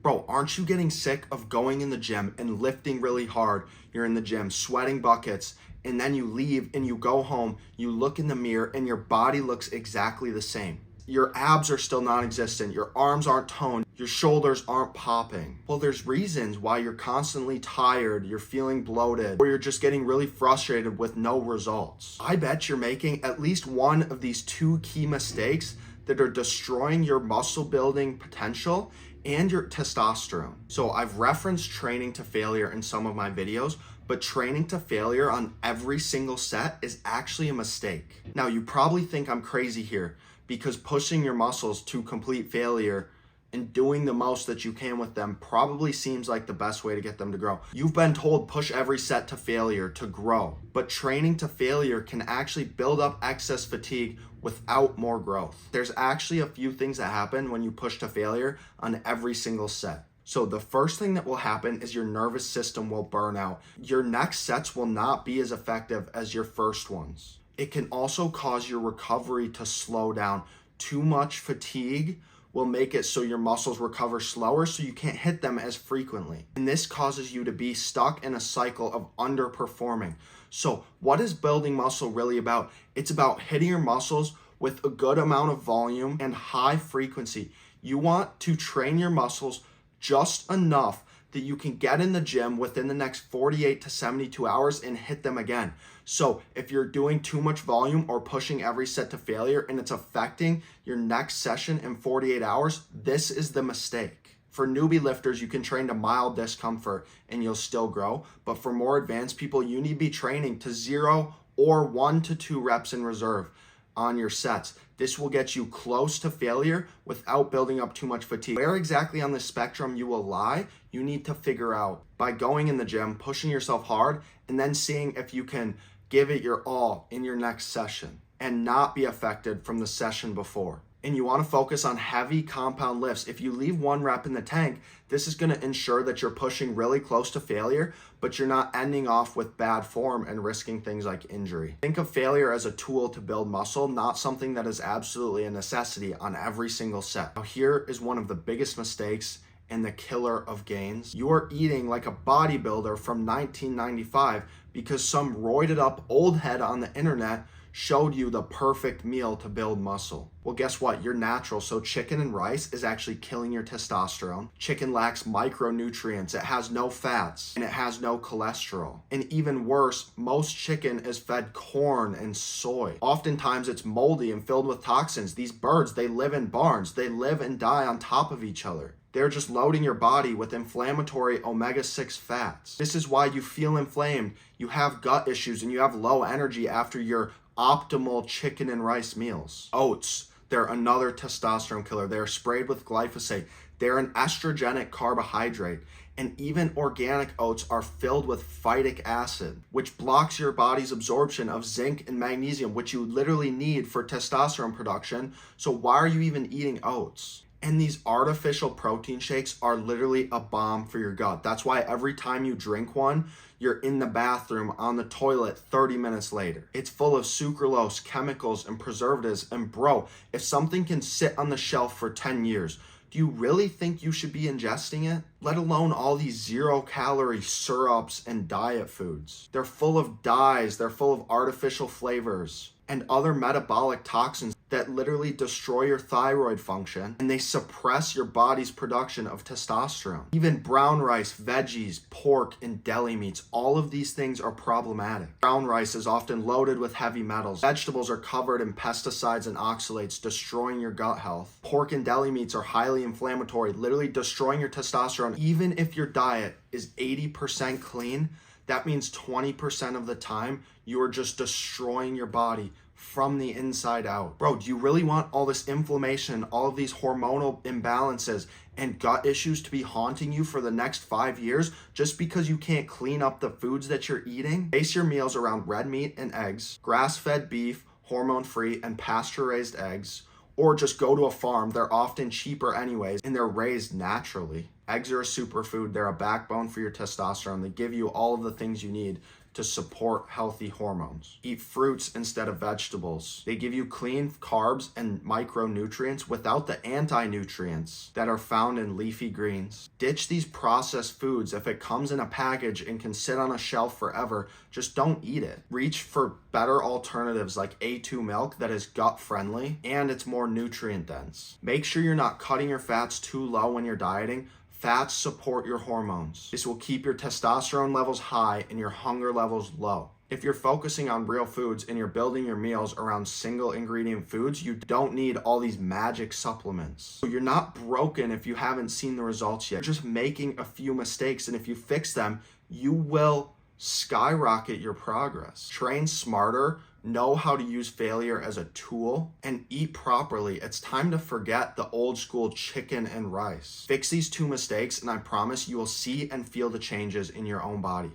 Bro, aren't you getting sick of going in the gym and lifting really hard? You're in the gym, sweating buckets, and then you leave and you go home, you look in the mirror and your body looks exactly the same. Your abs are still non-existent, your arms aren't toned, your shoulders aren't popping. Well, there's reasons why you're constantly tired, you're feeling bloated, or you're just getting really frustrated with no results. I bet you're making at least one of these two key mistakes that are destroying your muscle building potential and your testosterone. So I've referenced training to failure in some of my videos, but training to failure on every single set is actually a mistake. Now, you probably think I'm crazy here because pushing your muscles to complete failure and doing the most that you can with them probably seems like the best way to get them to grow. You've been told push every set to failure to grow, but training to failure can actually build up excess fatigue without more growth. There's actually a few things that happen when you push to failure on every single set. So the first thing that will happen is your nervous system will burn out. Your next sets will not be as effective as your first ones. It can also cause your recovery to slow down. Too much fatigue will make it so your muscles recover slower, so you can't hit them as frequently. And this causes you to be stuck in a cycle of underperforming. So what is building muscle really about? It's about hitting your muscles with a good amount of volume and high frequency. You want to train your muscles just enough that you can get in the gym within the next 48 to 72 hours and hit them again. So if you're doing too much volume or pushing every set to failure and it's affecting your next session in 48 hours, this is the mistake. For newbie lifters, you can train to mild discomfort and you'll still grow. But for more advanced people, you need to be training to 0 or 1 to 2 reps in reserve on your sets. This will get you close to failure without building up too much fatigue. Where exactly on the spectrum you will lie, you need to figure out by going in the gym, pushing yourself hard, and then seeing if you can give it your all in your next session and not be affected from the session before. And you want to focus on heavy compound lifts. If you leave 1 rep in the tank, this is going to ensure that you're pushing really close to failure, but you're not ending off with bad form and risking things like injury. Think of failure as a tool to build muscle, not something that is absolutely a necessity on every single set. Now, here is one of the biggest mistakes and the killer of gains. You are eating like a bodybuilder from 1995 because some roided up old head on the internet showed you the perfect meal to build muscle. Well, guess what? You're natural, so chicken and rice is actually killing your testosterone. Chicken lacks micronutrients, it has no fats, and it has no cholesterol. And even worse, most chicken is fed corn and soy. Oftentimes it's moldy and filled with toxins. These birds, they live in barns. They live and die on top of each other. They're just loading your body with inflammatory omega-6 fats. This is why you feel inflamed, you have gut issues, and you have low energy after your optimal chicken and rice meals. Oats, they're another testosterone killer. They're sprayed with glyphosate. They're an estrogenic carbohydrate. And even organic oats are filled with phytic acid, which blocks your body's absorption of zinc and magnesium, which you literally need for testosterone production. So why are you even eating oats? And these artificial protein shakes are literally a bomb for your gut. That's why every time you drink one, you're in the bathroom on the toilet 30 minutes later. It's full of sucralose, chemicals, and preservatives. And bro, if something can sit on the shelf for 10 years, do you really think you should be ingesting it? Let alone all these 0-calorie syrups and diet foods. They're full of dyes, they're full of artificial flavors and other metabolic toxins that literally destroy your thyroid function, and they suppress your body's production of testosterone. Even brown rice, veggies, pork, and deli meats, all of these things are problematic. Brown rice is often loaded with heavy metals. Vegetables are covered in pesticides and oxalates, destroying your gut health. Pork and deli meats are highly inflammatory, literally destroying your testosterone. Even if your diet is 80% clean, that means 20% of the time you are just destroying your body from the inside out. Bro, do you really want all this inflammation, all of these hormonal imbalances and gut issues to be haunting you for the next 5 years just because you can't clean up the foods that you're eating? Base your meals around red meat and eggs, grass-fed beef, hormone-free, and pasture-raised eggs, or just go to a farm. They're often cheaper anyways, and they're raised naturally. Eggs are a superfood. They're a backbone for your testosterone. They give you all of the things you need to support healthy hormones. Eat fruits instead of vegetables. They give you clean carbs and micronutrients without the anti-nutrients that are found in leafy greens. Ditch these processed foods. If it comes in a package and can sit on a shelf forever, just don't eat it. Reach for better alternatives like A2 milk that is gut friendly and it's more nutrient dense. Make sure you're not cutting your fats too low when you're dieting. Fats support your hormones. This will keep your testosterone levels high and your hunger levels low. If you're focusing on real foods and you're building your meals around single ingredient foods, you don't need all these magic supplements. So you're not broken if you haven't seen the results yet. You're just making a few mistakes, and if you fix them, you will skyrocket your progress. Train smarter, know how to use failure as a tool, and eat properly. It's time to forget the old school chicken and rice. Fix these 2 mistakes, and I promise you will see and feel the changes in your own body.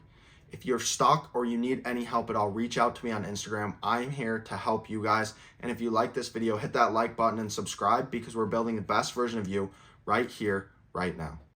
If you're stuck or you need any help at all, reach out to me on Instagram. I'm here to help you guys. And if you like this video, hit that like button and subscribe, because we're building the best version of you right here, right now.